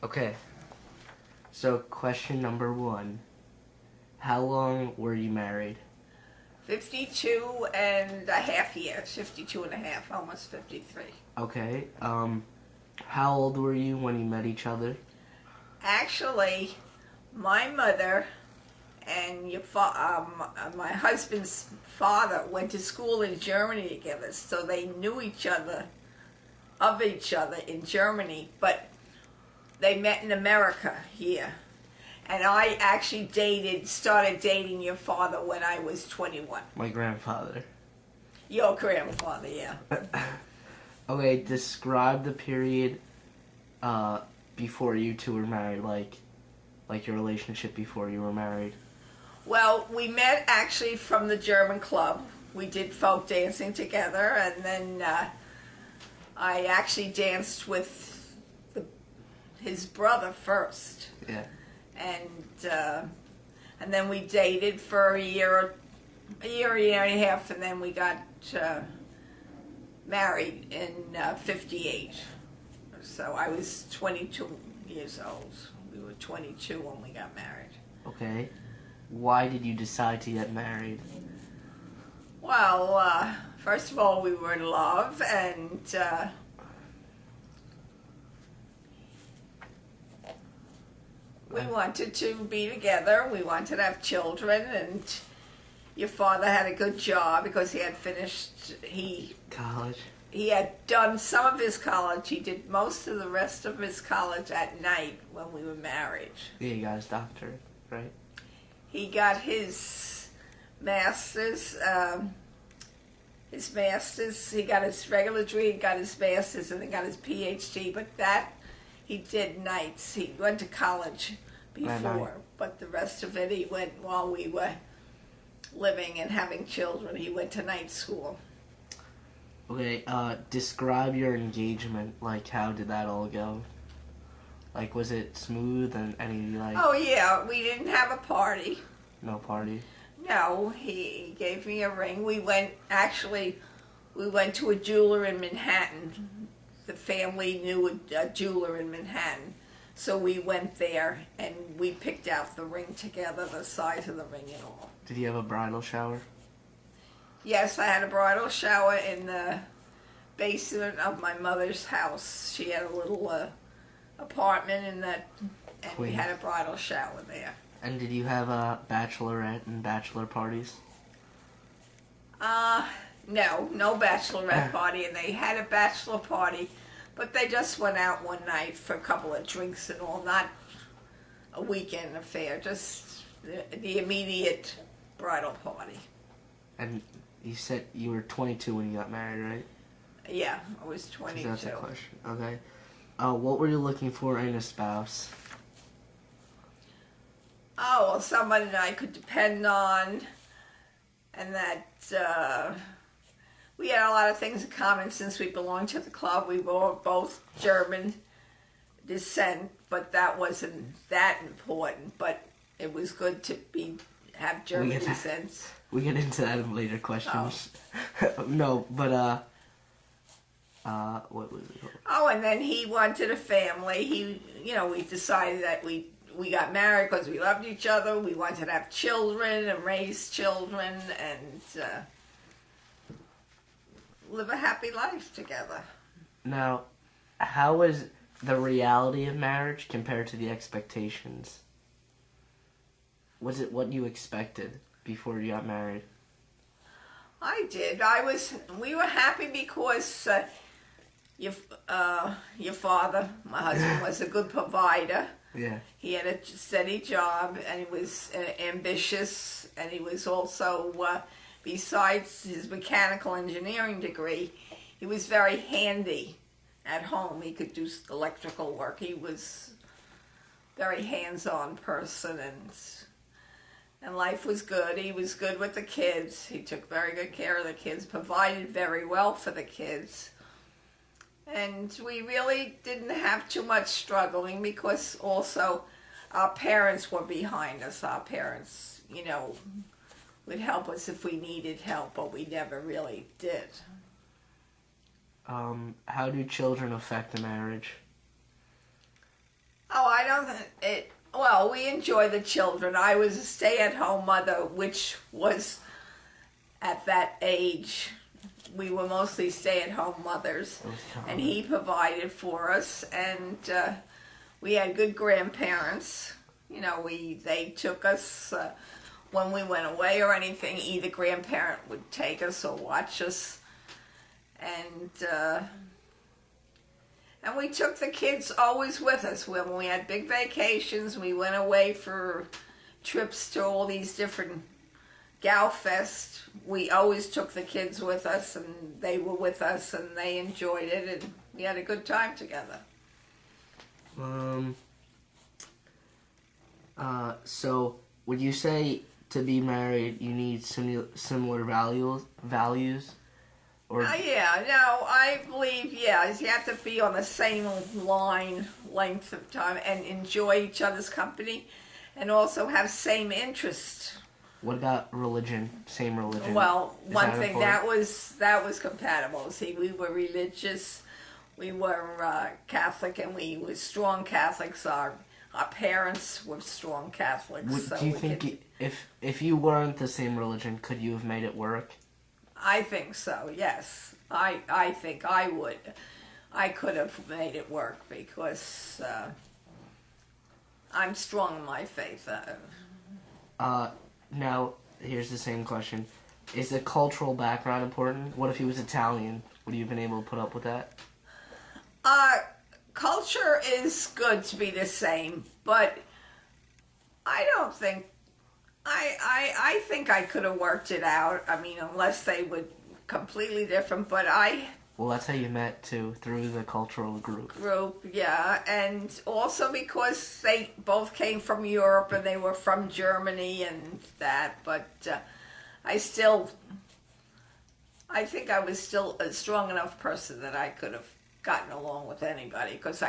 Okay, so question number one. How long were you married? 52 and a half years, 52 and a half, almost 53. Okay, how old were you when you met each other? Actually, my mother and my husband's father went to school in Germany together, so they knew each other, of each other in Germany, but they met in America here. And I actually started dating your father when I was 21. My grandfather. Your grandfather, yeah. Okay, describe the period before you two were married, like your relationship before you were married. Well, we met actually from the German club. We did folk dancing together, and then I actually danced with his brother first. Yeah. And then we dated for a year and a half, and then we got married in 58. So I was 22 years old. We were 22 when we got married. Okay. Why did you decide to get married? Well, first of all, we were in love, and we wanted to be together. We wanted to have children, and your father had a good job because he had finished, College. he had done some of his college. He did most of the rest of his college at night when we were married. Yeah, you got his doctorate, right? He got his master's, he got his regular degree, he got his master's, and then got his PhD, but that he did nights. He went to college before, but the rest of it he went while we were living and having children. He went to night school. Okay, describe your engagement. Like, how did that all go? Like, was it smooth and Oh yeah, we didn't have a party. No party? No, he gave me a ring. We went to a jeweler in Manhattan. The family knew a jeweler in Manhattan. So we went there and we picked out the ring together, the size of the ring and all. Did you have a bridal shower? Yes, I had a bridal shower in the basement of my mother's house. She had a little apartment in that, and we had a bridal shower there. And did you have a bachelorette and bachelor parties? No bachelorette party, and they had a bachelor party, but they just went out one night for a couple of drinks and all, not a weekend affair, just the immediate bridal party. And you said you were 22 when you got married, right? Yeah, I was 22. That's a question. Okay. What were you looking for in a spouse? Oh, well, somebody that I could depend on, and that we had a lot of things in common since we belonged to the club. We were both German descent, but that wasn't that important. But it was good to have German descent. We get into that in later questions. Oh. No, but what was it called? Oh, and then he wanted a family. We decided that we got married because we loved each other. We wanted to have children and raise children and live a happy life together. Now, how was the reality of marriage compared to the expectations? Was it what you expected before you got married? I did. We were happy because your father, my husband, was a good provider. Yeah. He had a steady job, and he was ambitious, and he was also, besides his mechanical engineering degree, he was very handy at home. He could do electrical work. He was a very hands-on person, and life was good. He was good with the kids. He took very good care of the kids, provided very well for the kids. And we really didn't have too much struggling because also our parents were behind us. Our parents, would help us if we needed help, but we never really did. How do children affect a marriage? don't. Well, we enjoy the children. I was a stay-at-home mother, which was at that age. We were mostly stay-at-home mothers, and he provided for us. And we had good grandparents. You know, they took us when we went away or anything. Either grandparent would take us or watch us, and we took the kids always with us. When we had big vacations, we went away for trips to all these different Gal Fest. We always took the kids with us, and they were with us, and they enjoyed it, and we had a good time together. So would you say to be married you need similar values? Or Yeah, no, I believe, you have to be on the same length of time and enjoy each other's company and also have same interests. what about religion? Same religion? Well, Is one that thing important? that was compatible. See, we were religious, we were Catholic, and we were strong Catholics. Our parents were strong Catholics. Do you think if you weren't the same religion, could you have made it work? I think so, yes. I think I would. I could have made it work because I'm strong in my faith. Now, here's the same question. Is the cultural background important? What if he was Italian? Would you have been able to put up with that? Culture is good to be the same, but I don't think I think I could have worked it out. I mean, unless they were completely different, but Well, that's how you met, too, through the cultural group. yeah, and also because they both came from Europe and they were from Germany and that, but I think I was still a strong enough person that I could have gotten along with anybody, because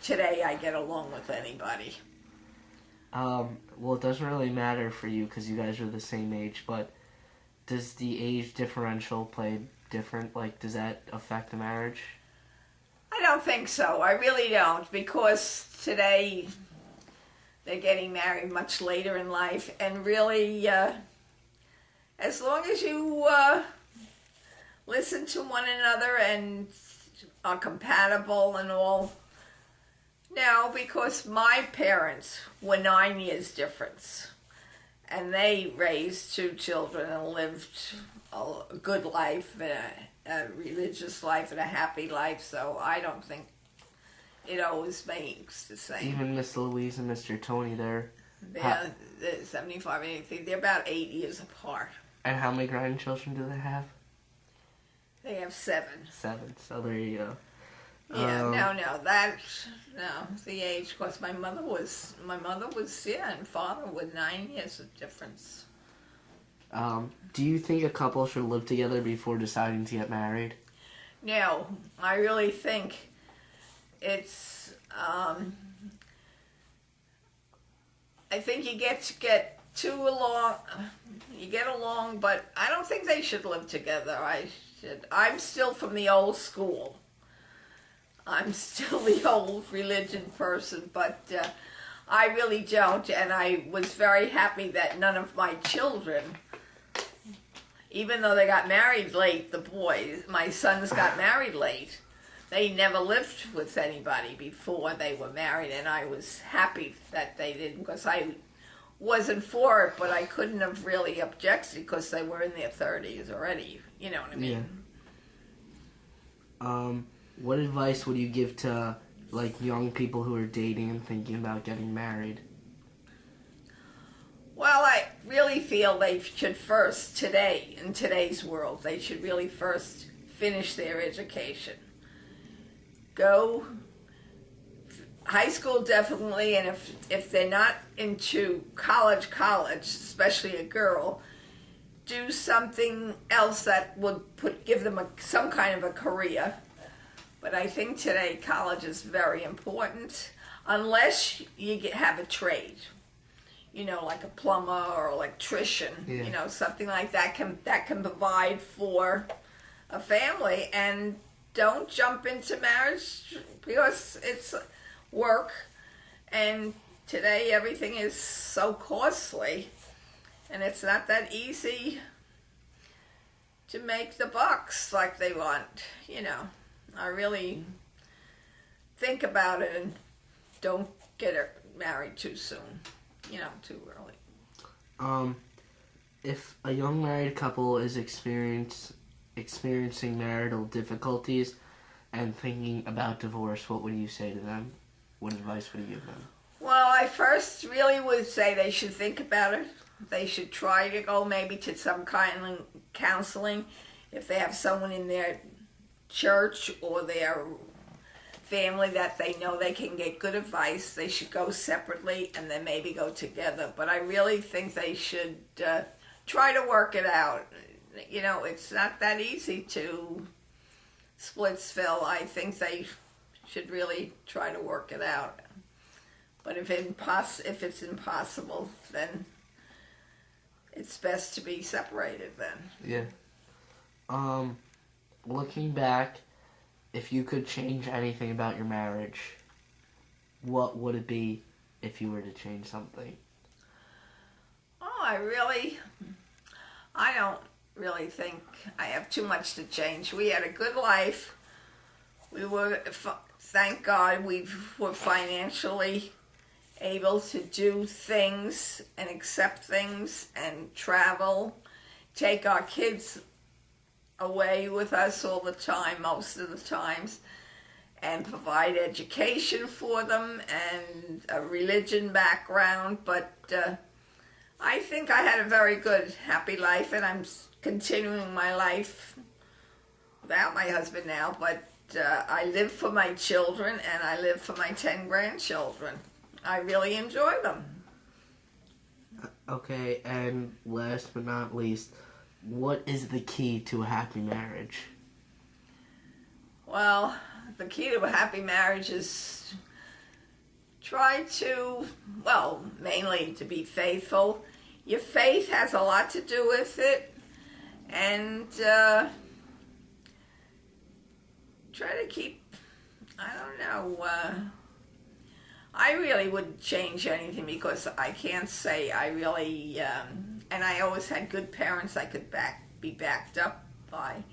today I get along with anybody. Well, it doesn't really matter for you because you guys are the same age, but does the age differential play different? Like, does that affect the marriage? I don't think so. I really don't, because today they're getting married much later in life, and really, as long as you listen to one another and are compatible and all. Now, because my parents were 9 years difference, and they raised 2 children and lived a good life, a religious life, and a happy life, so I don't think it always makes the same. Even Miss Louise and Mr. Tony, they're 75 and 80, they're about 8 years apart. And how many grandchildren do they have? They have 7. 7, so there you go. Yeah, no, the age, because my mother was, and father were 9 years of difference. Do you think a couple should live together before deciding to get married? No, I really think it's, I think you get along, but I don't think they should live together. I'm still from the old school. I'm still the old religion person, but I really don't, and I was very happy that none of my children, even though they got married late, the boys, my sons got married late, they never lived with anybody before they were married, and I was happy that they didn't, because I wasn't for it, but I couldn't have really objected because they were in their 30s already, you know what I mean? Yeah. What advice would you give to, like, young people who are dating and thinking about getting married? Well, I really feel they should first, in today's world, they should really first finish their education. Go, high school definitely, and if they're not into college, especially a girl, do something else that would give them some kind of a career. But I think today college is very important, unless you have a trade, like a plumber or electrician, something like that can provide for a family. And don't jump into marriage because it's work, And today everything is so costly, and it's not that easy to make the bucks like they want. I really think about it and don't get married too soon, too early. If a young married couple is experiencing marital difficulties and thinking about divorce, what would you say to them? What advice would you give them? Well, I first really would say they should think about it. They should try to go maybe to some kind of counseling if they have someone in their church or their family that they know they can get good advice. They should go separately and then maybe go together. But I really think they should try to work it out. It's not that easy to Splitsville. I think they should really try to work it out. But if it's impossible, then it's best to be separated then. Yeah. Looking back, if you could change anything about your marriage, what would it be if you were to change something? Oh, I don't really think I have too much to change. We had a good life. We were, thank God, we were financially able to do things and accept things and travel, take our kids away with us all the time, most of the times, and provide education for them and a religion background. But I think I had a very good, happy life, and I'm continuing my life without my husband now, but I live for my children and I live for my 10 grandchildren. I really enjoy them. Okay, and last but not least, what is the key to a happy marriage? Well, the key to a happy marriage is mainly to be faithful. Your faith has a lot to do with it, and try to keep, I don't know, I really wouldn't change anything because I can't say I really, and I always had good parents I could be backed up by.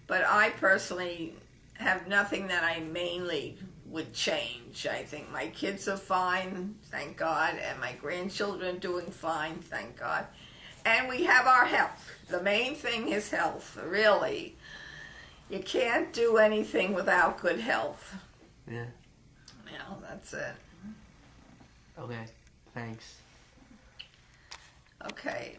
But I personally have nothing that I mainly would change. I think my kids are fine, thank God, and my grandchildren are doing fine, thank God. And we have our health. The main thing is health, really. You can't do anything without good health. Yeah. That's it. Okay, thanks. Okay.